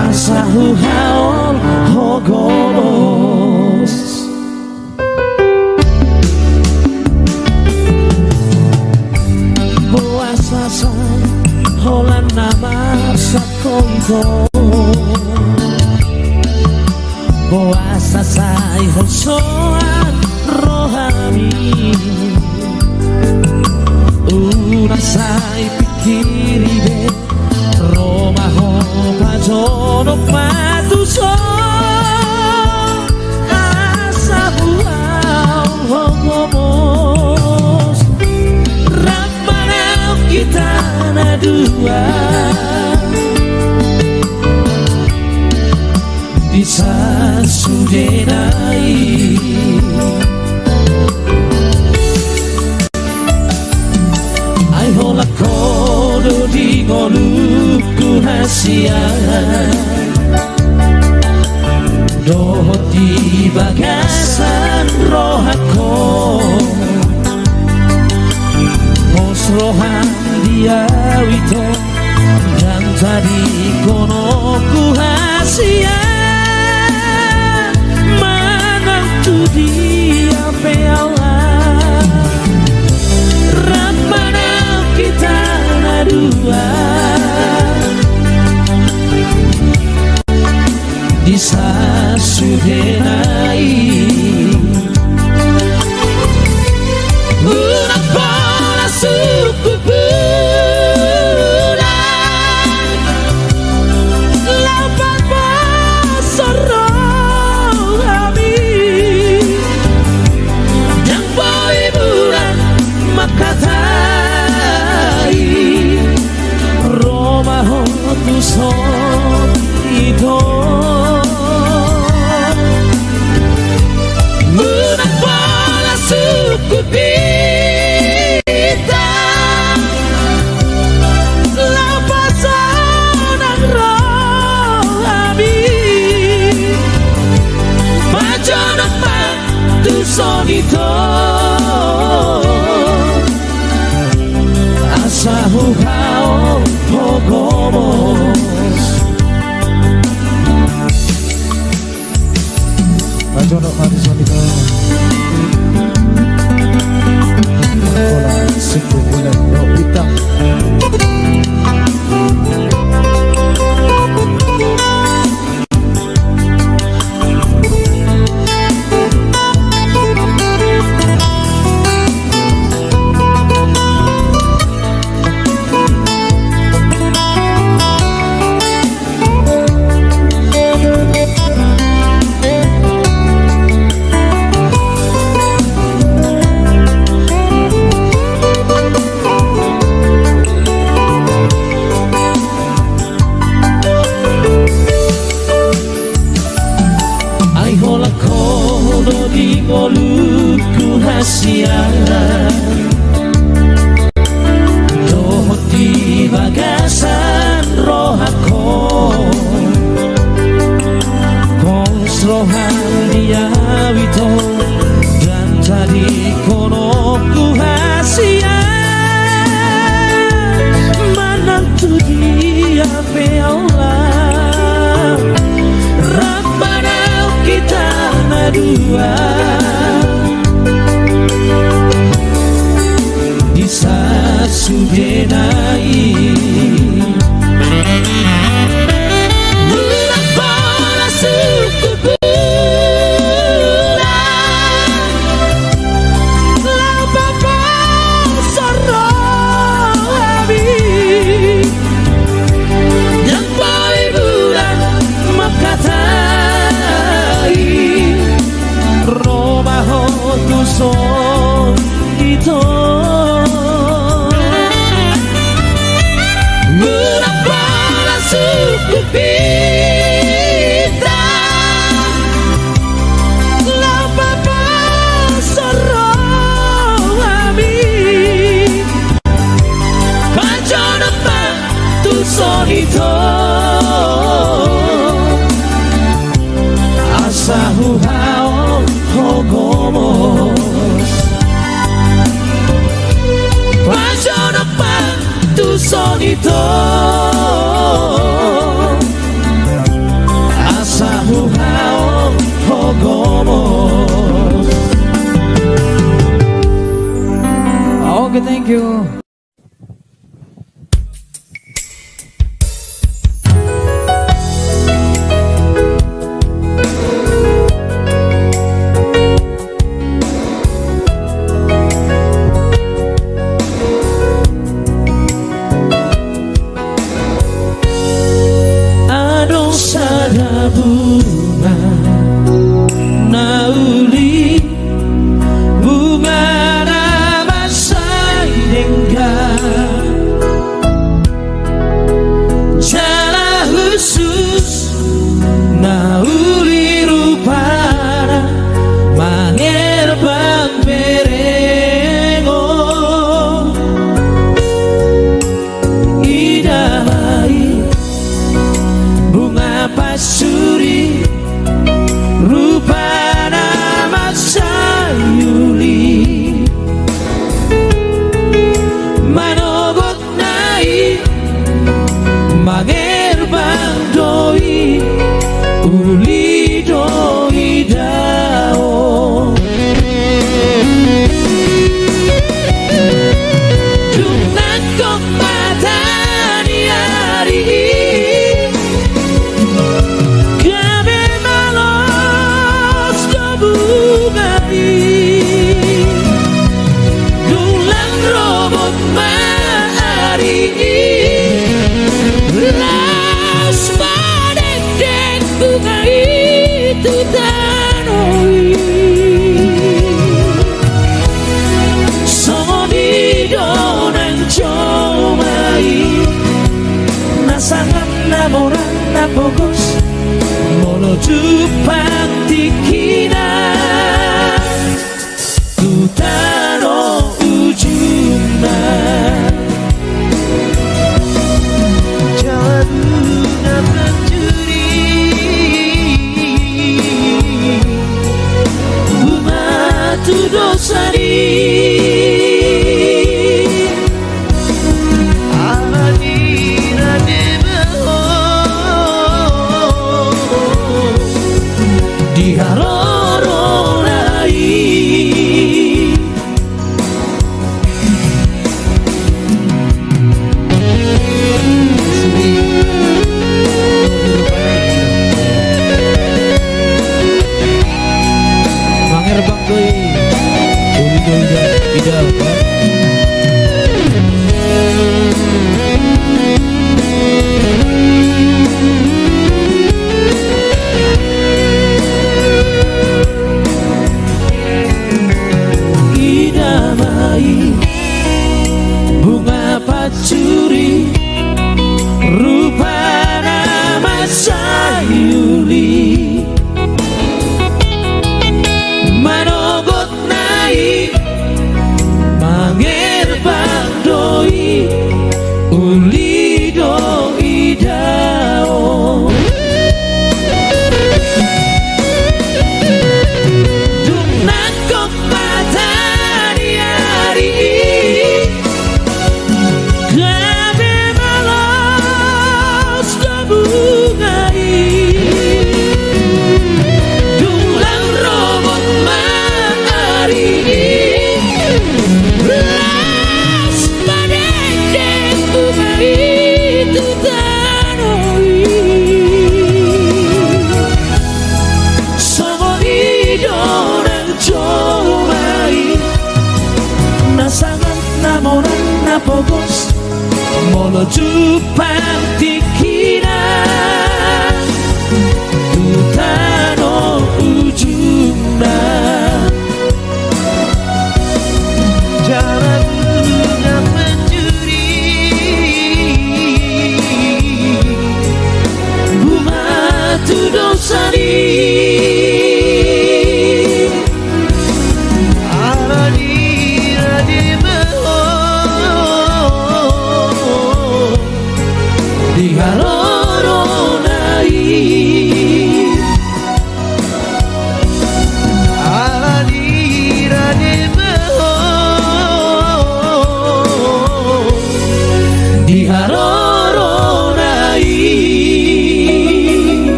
Asahu haon hogomos Boa sasai holan nama sakoito Boa sasai hosoan rohani Unasai pikiri be Roma ho pajono patuso Asabu au hogomos Rabbana kita na dua Bisa sudenai Hola kodo di goluku hasia Dohot di bagasan rohako Mos rohan dia wito Dan tadi kono ku hasia Manang tu dia peala kita na dua Disa sudenai Unak bola suku bulan Lapan basoro kami Yang boy bulan makata Roma ho tu son ito Unak bola suku pita Lapasan ang rohami Majonak pa tu son ito Asahu hao hogomos Majono manisonito Ola suku bulan no hitam Dohot di bagasan rohako Kos rohan dia wito Dan tadi kono ku hasia Manantu dia peola Rabbana kita na dua sudenai Bulan bola suku bulan Lapa pasoro abi Yang boy bulan menuju Pantikina Tutano ujungna Jalannya mencuri Bunga tu dosari bunga pacuri rupa nama sayuli manogot naik mangerbang doi uli doi dao dung nangkok matahari hari Gabe malas bungai Dulang robot matahari Belas badai bungai itu tanoi Sama idorang comai Nasangan namoran napogos menuju Pantikina Tutano ujungna jalannya mencuri bunga tu dosari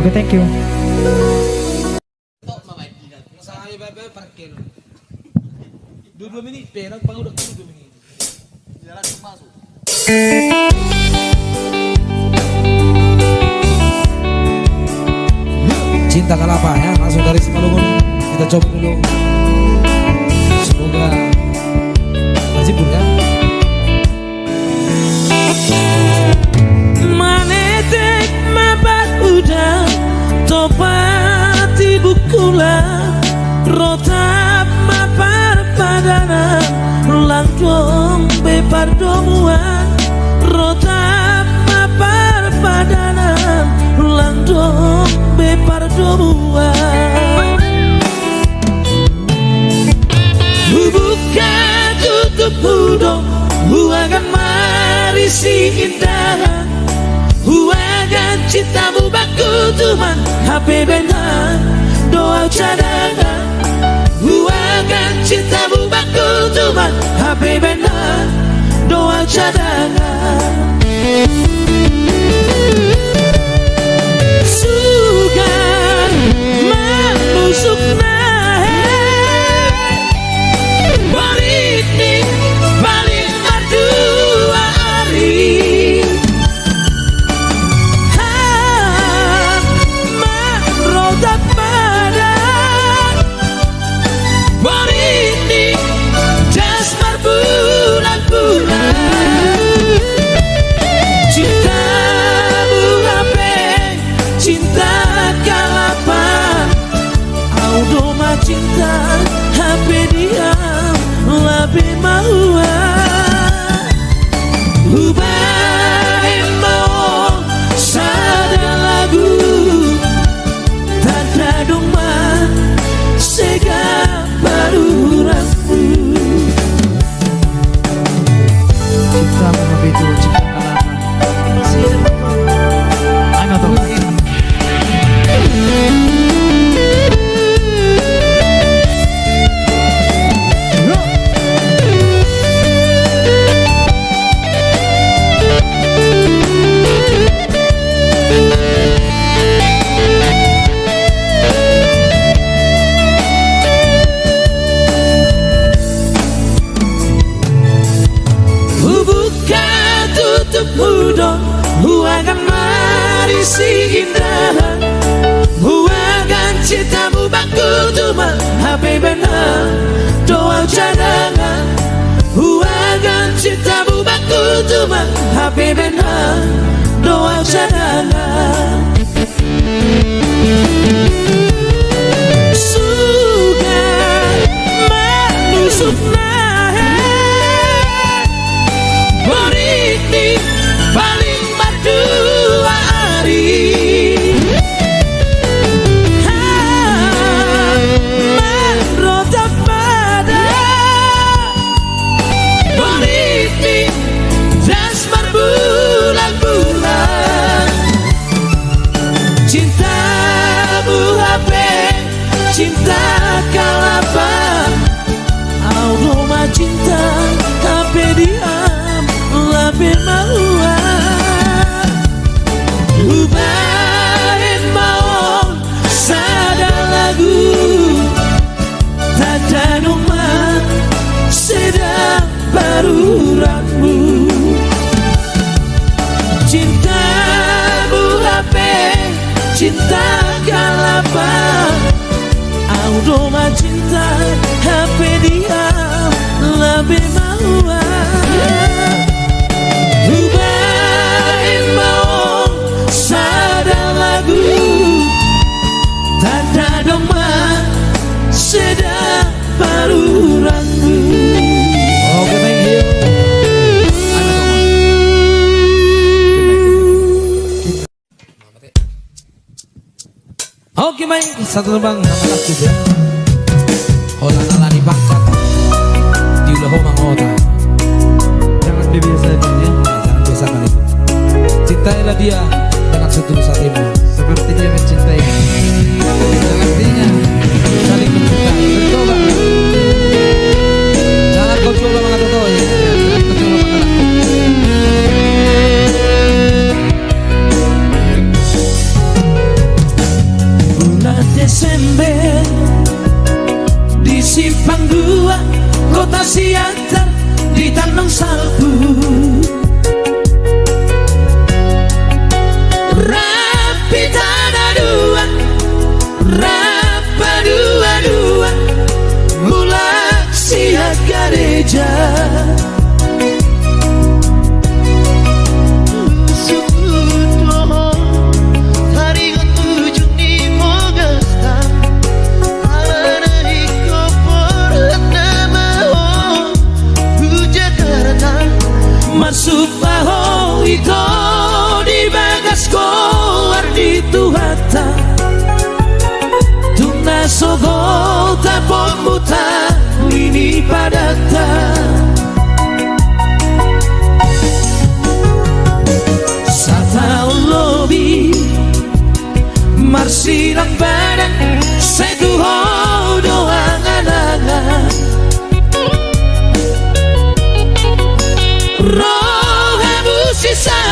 Oke, thank you. Parkir 22 menit, perang pang udah 22 menit. Jalan masuk. Cinta kalapa ya, langsung dari Simalungun kita coba dulu. Semoga masih ya. Manetek mabat udah topati bukula rotap mapar padanan langkong bepar domuan rotap mapar padanan langkong bepar domuan buka tutup hudong huagan marisi indah huagan cintamu baku tuman HP benar doa cadangan huagan cintamu baku tuman HP benar doa cadangan sugan menusuk nahe balik nih balik berdua hari roda badan balik nih si indah buahkan cintamu baku cuma HP benar doa cadangan buahkan cintamu baku cuma HP benar doa cadangan suka menusuk Boriti paling berdua hari merotap pada Boriti jas berbulan-bulan cintamu HP cinta kalapan aroma cinta HP diam lebih mauan ubahin mau sadar lagu tanda nomor sedang baruranmu cintamu HP cinta kalapan aroma cinta HP diam lebih mauan ubahin mau sadar lagu tanda domba sedang baruranmu. Oke, thank you. Oke baik, satu tembang nama lagu ya. Hola di pangkat di ulah mangota. Jangan dibiasakan ya. Jangan biasakan itu. Cintailah dia dengan setulus hatimu Seperti dia mencintai. artinya saling mencintai. Betul Bang. Jangan kau coba mengatakan ya. Jangan kau coba mengatakan. Bulan Desember di Simpang 2 Kota Siantar di Tanjung Salbu rapi tanah dua rapa dua mulai siap gereja masuk baho itu di bagas koar di tuhata tuna sogo tapon muta ini padata sata lobi marsilang badan seduho doang anangan roh sisa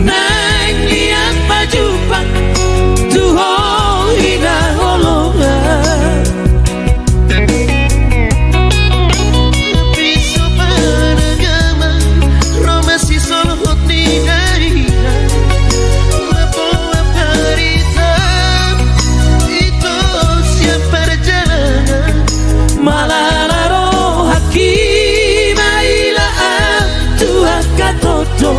nang liat pajupan tuho ina holongan piso panagama Roma si solhot ni naina lapo aparita itu siap perjalanan malalaro hakim ailaan tuhan katoto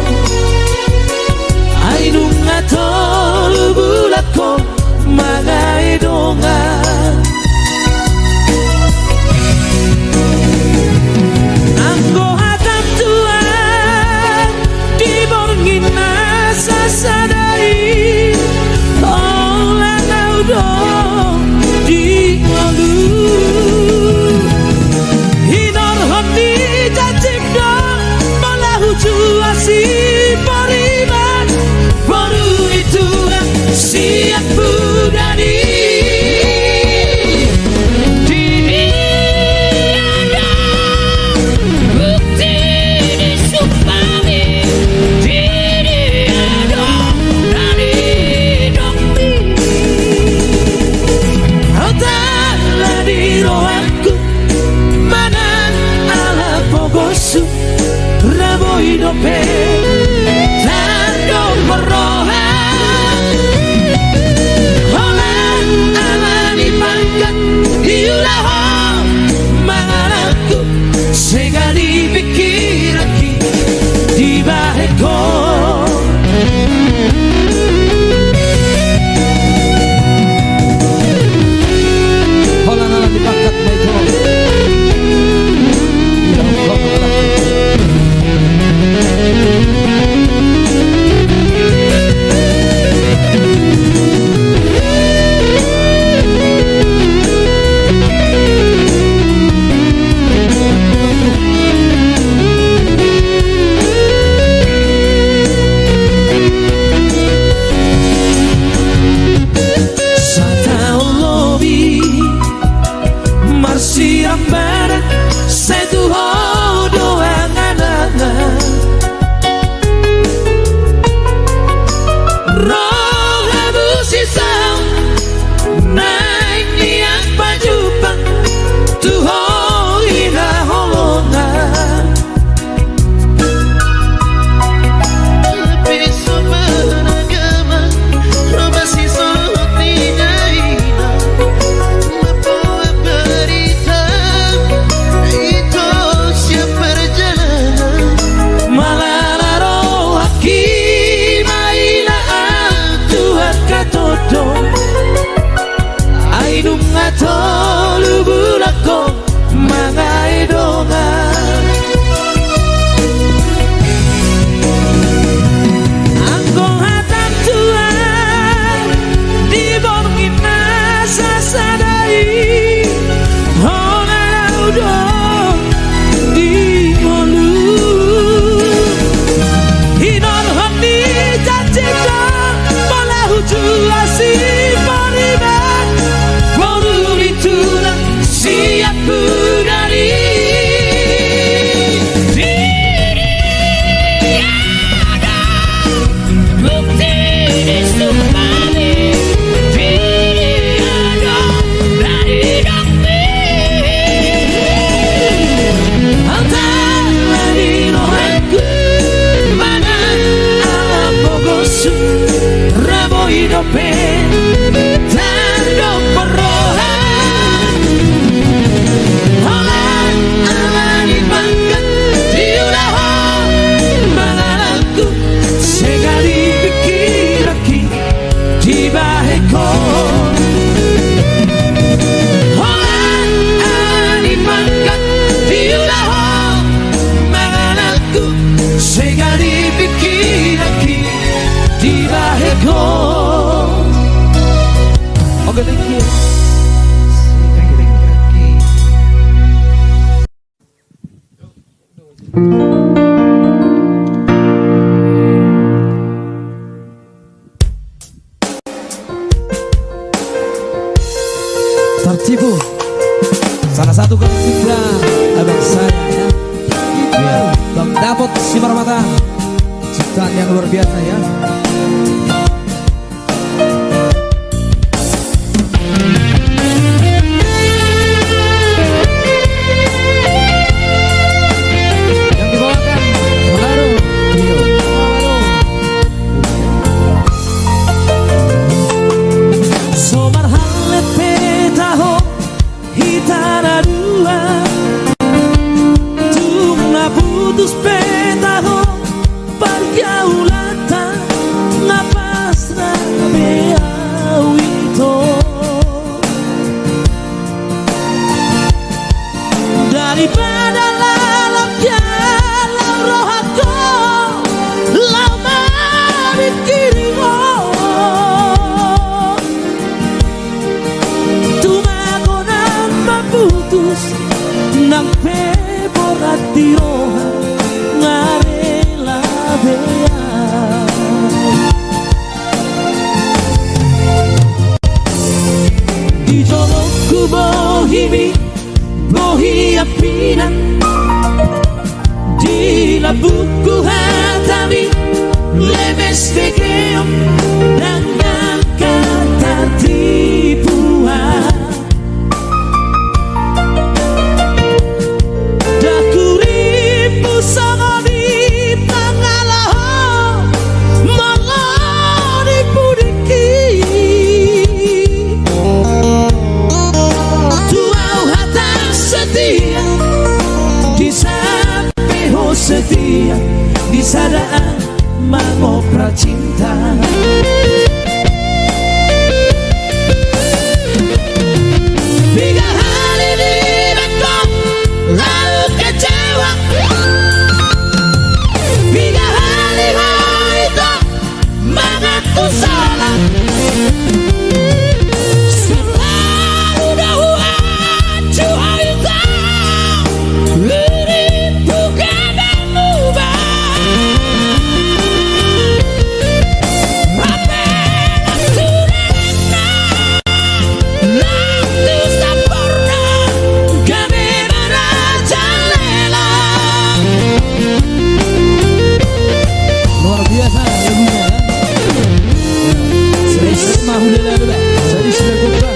ainung atol bulako magai dongan anggo hatam tuan diborngin nasa sadari oleh naudong di ngolu hinor hondi jajik dong malahu juasi poriman baru itu siap budani Raboy dope, tando moroha Tertipu salah satu cinta abang saya ya. Biar Bang Dapot Simarmata, ciptaan yang luar biasa ya. Yang dibawakan Manado Trio. Somar halet petaho hitara dua tuna putus petaho pergaulata napas beawito daripada lalapnya rohako lama dikirimu tumago nang putus nang peborat tiroha ngarela bea di jolokku bohi apinan di labuku hatami lemes begeom dengan kata tipuan dakuripu sangoni pangalaho mangoni pudiki tuau hata setia di sampeho setia di sadaan mangopra cinta tiga hari direkom lalu kecewa tiga hari itu mengaku salah selalu dahuan cuaita ini bukan mengubah apa yang sudah nanti sempurna kami merajalela luar biasa lagunya ya. Serius mahulela dulu serius lagu luar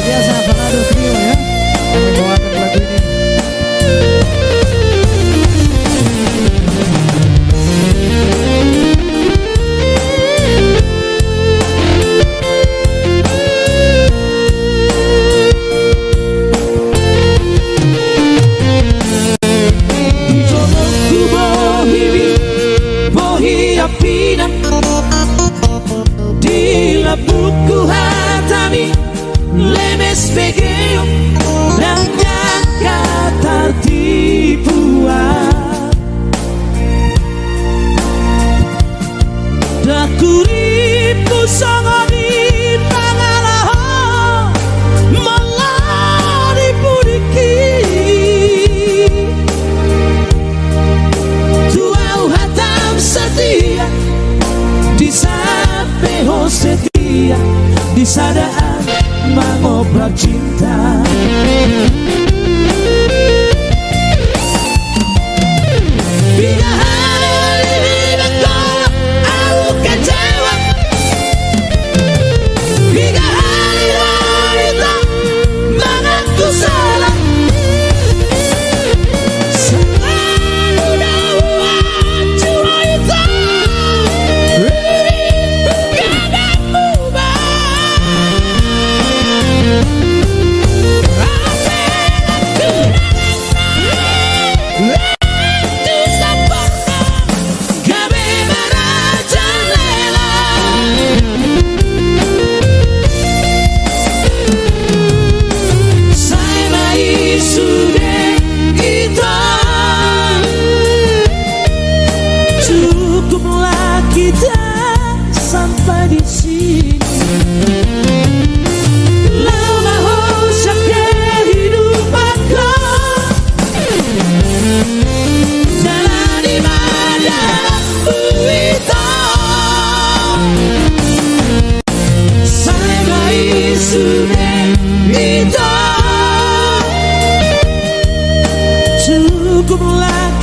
biasa Manado Trio ya yang membawakan lagu ini. Bohi apinan di labuku hatami lemes begeom dan nyangka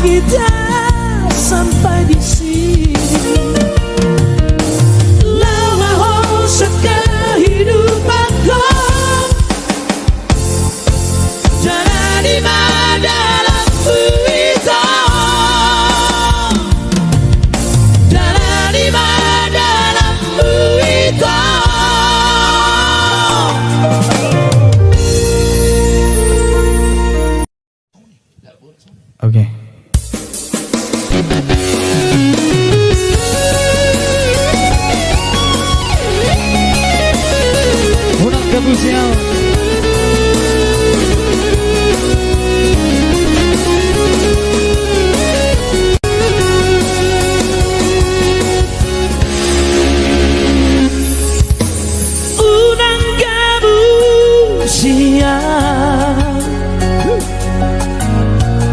kita sampai di sini. Lama hosat kehidupanku, jangan di dalam itu, jangan di dalam itu. Oke. Unang kabusiaw. Unang kabusiaw,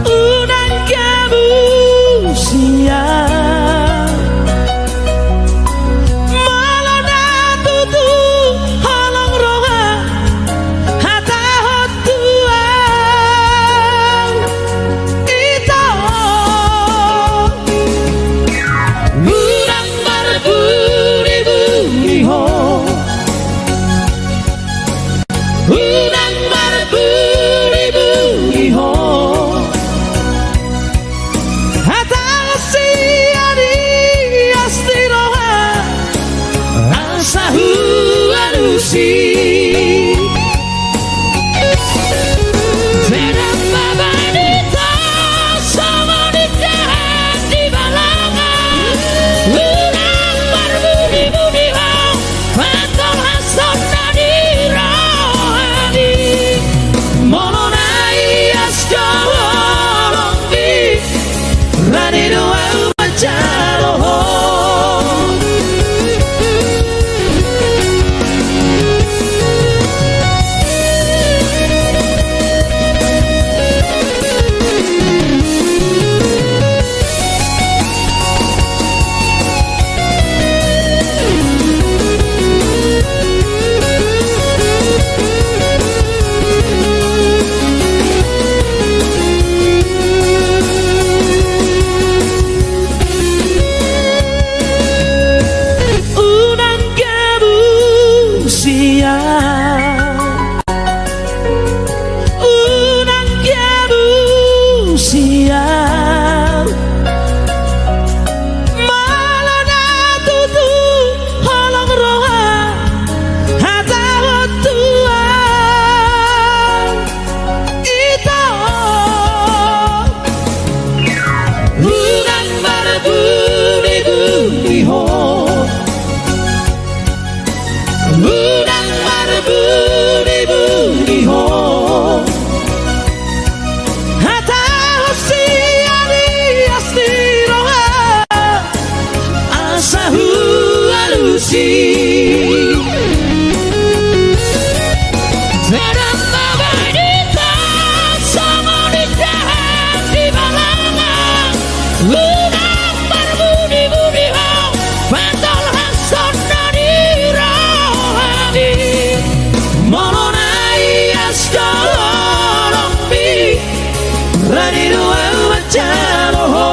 unang kabusiaw, malah natutu halong roha hata hotuau ito. Unang marburi-buriho, unang marburi-buriho, hata siani astiroha asahu alusi. Sedang babanita sama nikahan di balangan, unang marburi-buriho, pantol hasan nadi rohani, molonai asjawalong di rani doa macaloho. Unang kabusiaw, unang kabusiaw, malah natutu halong roha hata hotuau ito. Unang marburi-buriho, unang marburi-buriho, hata siani astiroha asahu alusi. Sedang babanita sama nikahan di balangan, unang marburi-buriho, pantol hasan nadi rohani, molonai asjawalong di rani doa macaloho.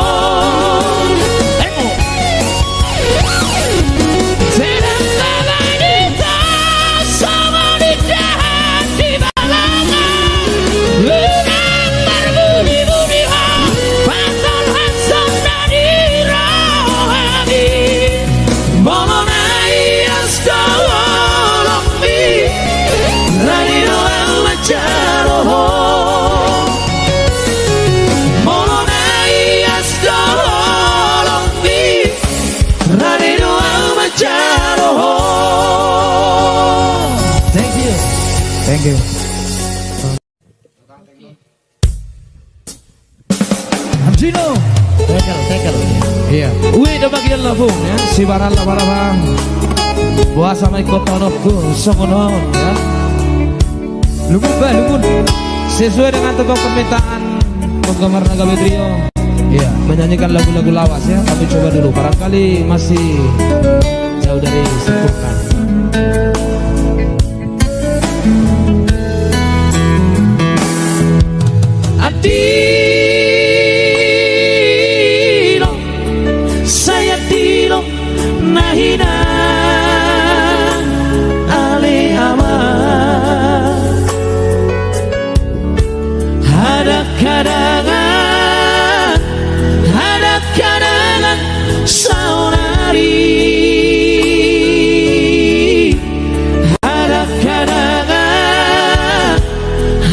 Sedang babanita sama nikahan di balangan, unang marburi-buriho, pantol hasan nadi rohani, molonai asjawalong di rani doa macaloho, molonai asjawalong di rani doa macaloho. Thank you. Thank you. Amjino. Tekel. Iya. Wih, udah bagian labung ya. Si baran laba-laba. Buah sama ikut tonokku, somonon ya. Lumun. Sesuai dengan tentu permintaan penggemar Nagabe Trio. Iya, menyanyikan lagu-lagu lawas ya. Kami coba dulu. Barangkali masih jauh dari sempurna. Adi kadangan, ada kadangan saudari, ada kadangan,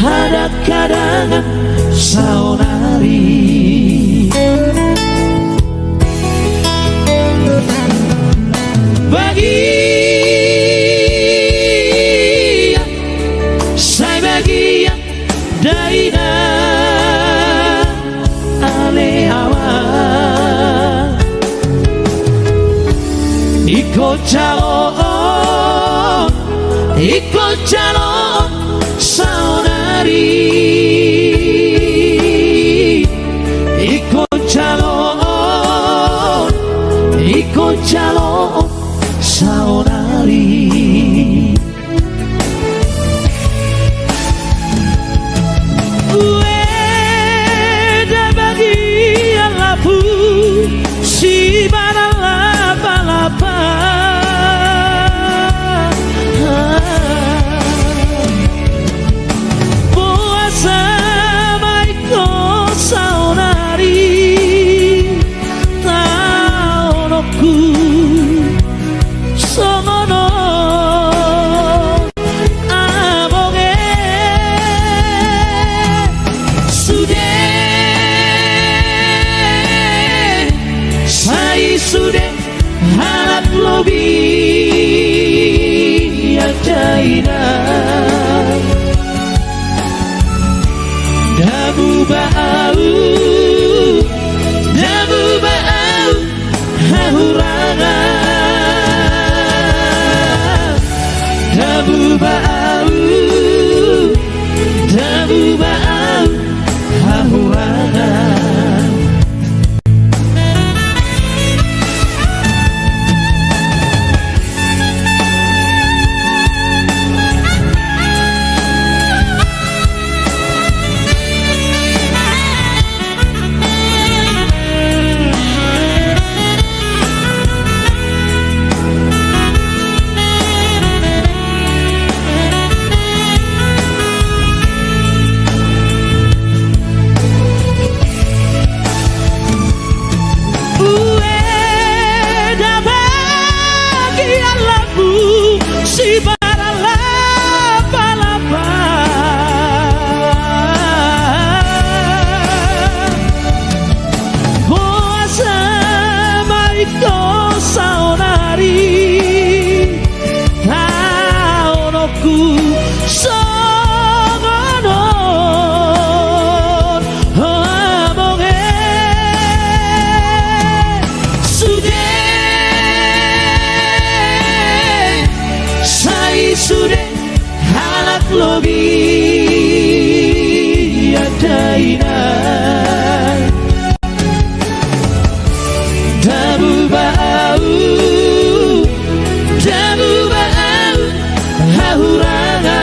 ada kadangan saudari. Bahagia, saya bahagia daina alehawa, ikut calon saudari, ikut calon saudari. Weda bahagia lapu si barang lapa-lapa, puasa maiko saudari, taonoku songono abonge sude, sai sude harap lobi ajaina, dabu bau hahurangan, dabu bau hahurangan. Weda bahagia labu si bara lapa-lapa, puasa maiko saudari, taonoku songono abonge sude, sai sude halak lobi adaina, dabu bau hahurangan,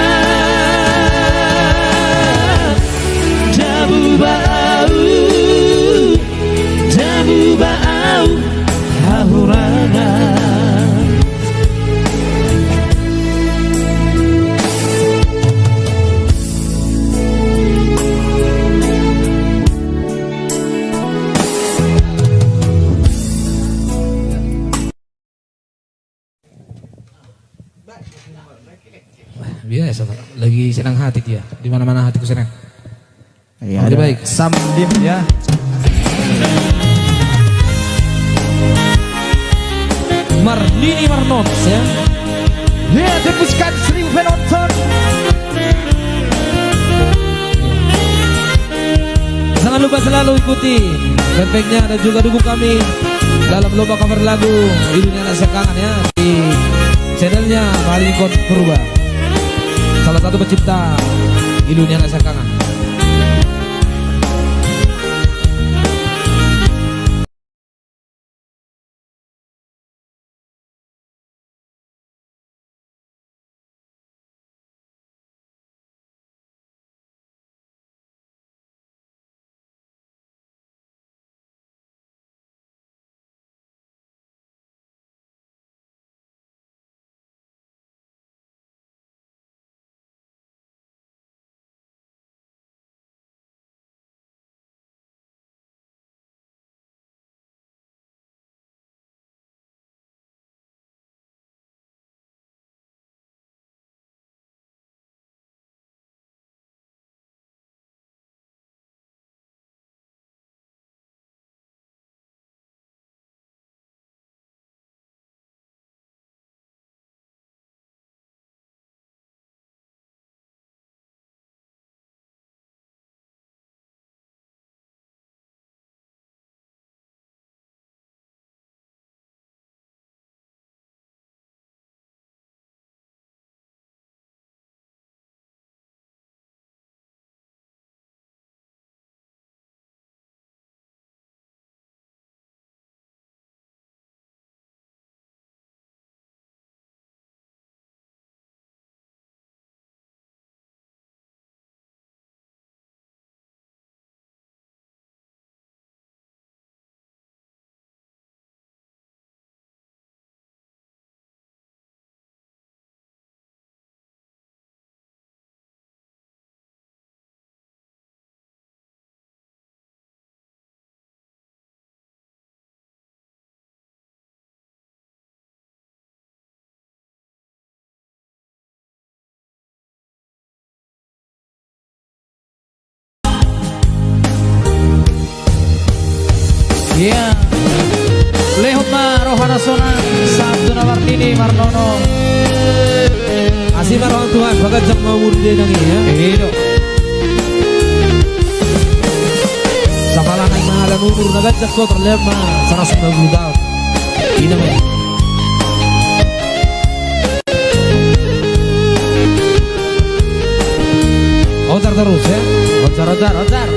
dabu bau hahurangan. Biasa Pak, lagi senang hati dia. Di mana-mana hatiku senang. Iya, Oke, ada baik. Samdim ya. Marnini Marnot ya. Ya, tembuskan 1000 penonton. Jangan lupa selalu ikuti fanpage-nya dan juga dukung kami dalam lomba cover lagu Ilunya Rasa Kangen ya di channelnya Malikon Purba, salah satu pencipta Ilunya Rasa Kangen. Iya. Lehoma Rohana Sona Sabduna Martini Marnono. Asih marang Tuhan bagat jam mau dia nangi ya. Hidup. Samalah naik mahalan umur nagajak ko terlema 190 tahun. Ini namanya. Otar terus ya. Otar.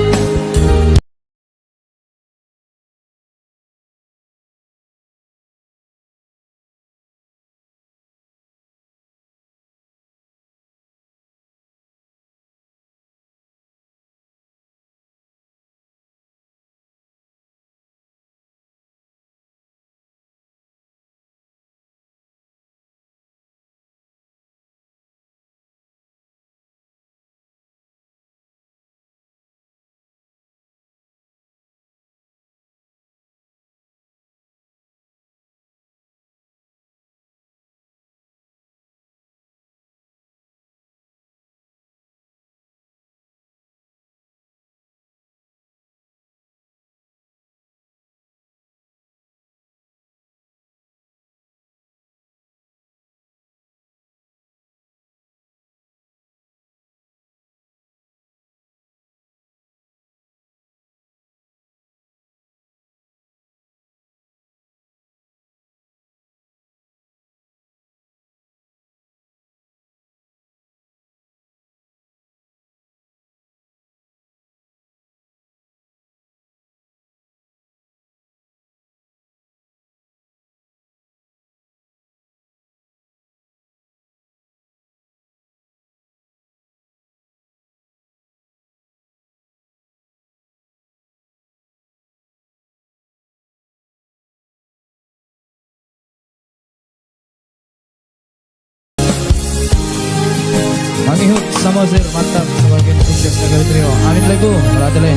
Mangihut Samosir mantap sebagai sukses negara trio. Amin lego beratele.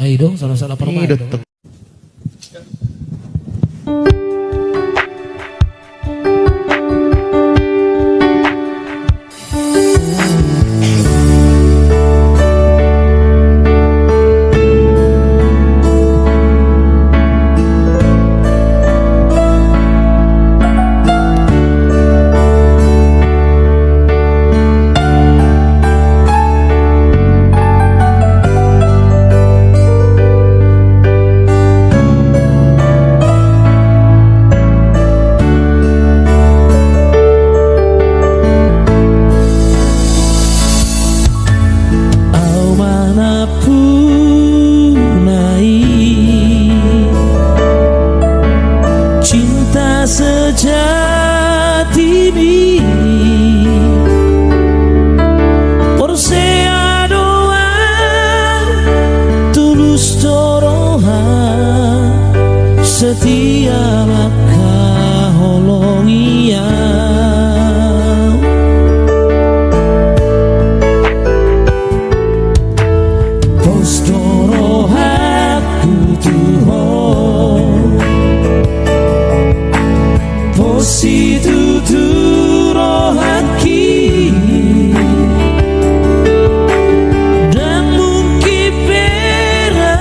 Ayo dong salah-salah permain dong. Sejati Porsea doa tulus torohan setia maka holongia pos torohaku Tuhan Positu turohaki dan mungkin peraguan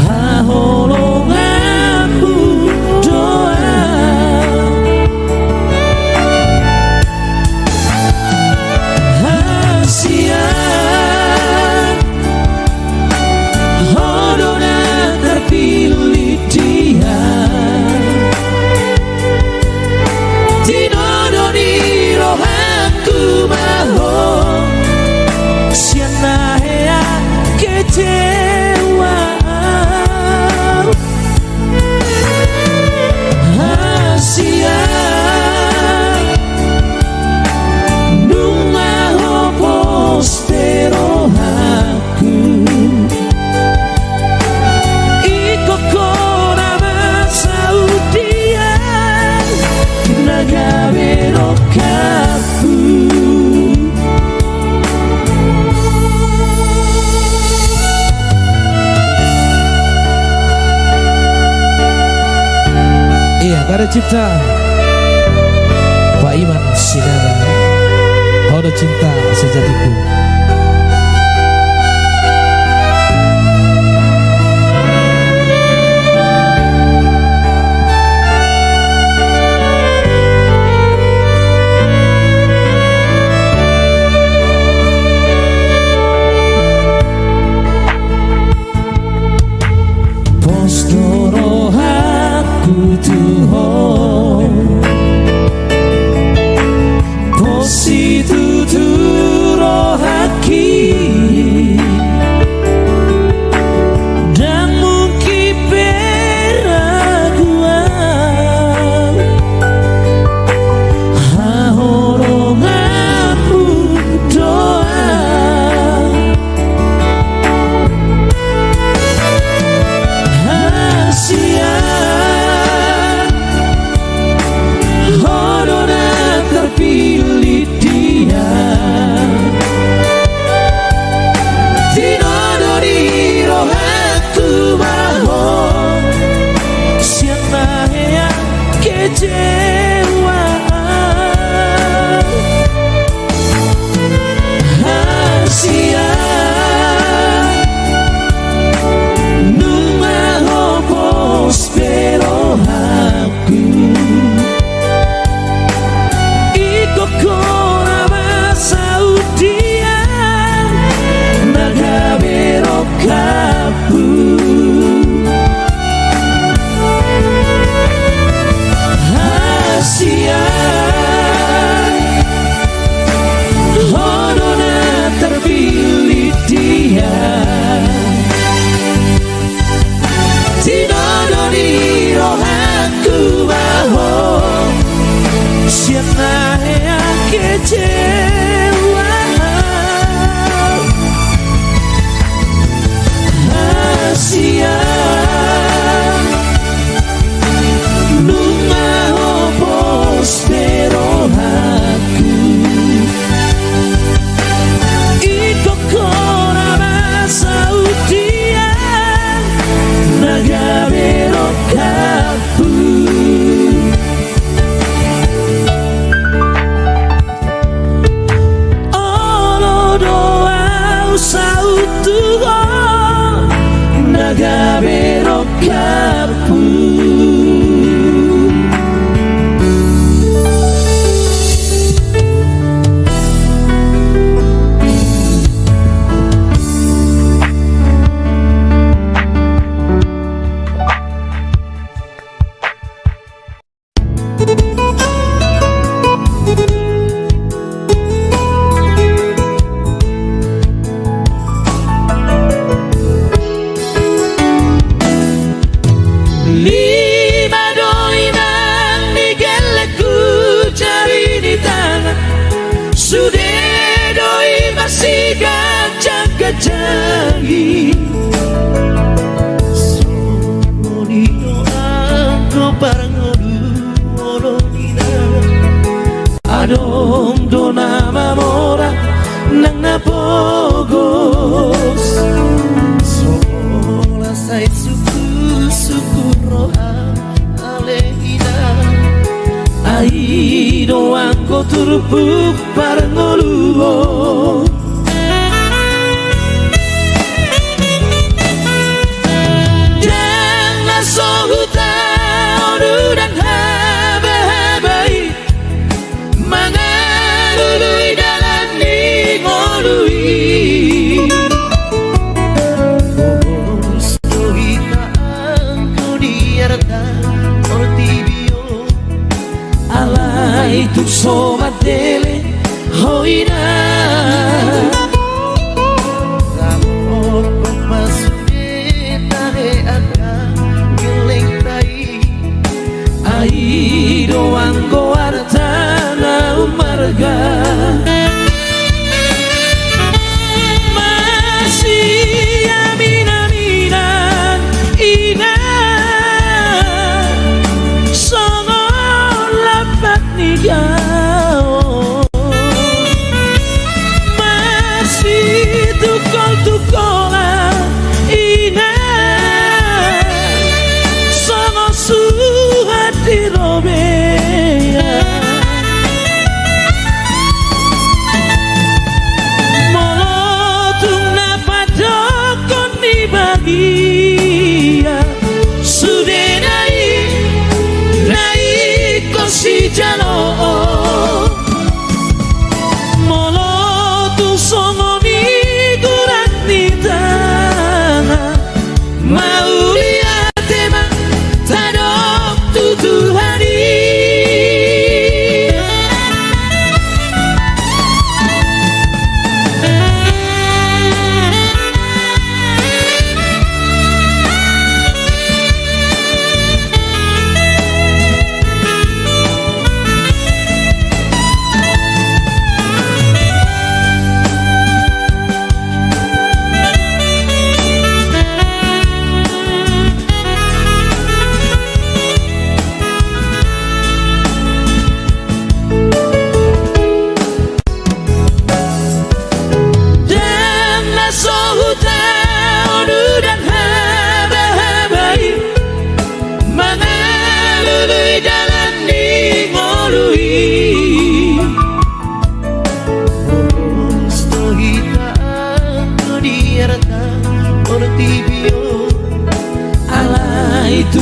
haholonganku doa hasian hodona terpilih Cipta Pak Iman Sinara Hodo jodoh cinta sejatiku. Postoro aku tuho Positu turo haki Dan mungkin peraguan Hahoronganmu doa Hasian Horona terpilih dia Tinodori rohaku baho Siapa yang kecewa Hasian Numaho prospero aku Iko kona masaudia Nagabero kapu Hasian Honona terpilih dia Tinodori rohaku baho Siapa yang kecewa Hasian Numaho prospero aku Iko kona masaudia Nagabero kapu Olo doa usautuho Nagabero kapu Lima doi nang nigeleku cari di tangan Sudah doi masih gajang-gajangi Songonino aku parangolu Adong do nama mora nang napogos Sola sai suku roha alehina Aido angko turpuk parangoluo Jangan sohuta odudang haba-habai Mangalului dalam ningolui Alai tu somat dele hoina Kalau masuknya tahe akan geleng tai Ai doang goartana marga Masih aminan ina Masih tukol-tukola ina Sama suhat di robe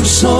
pulso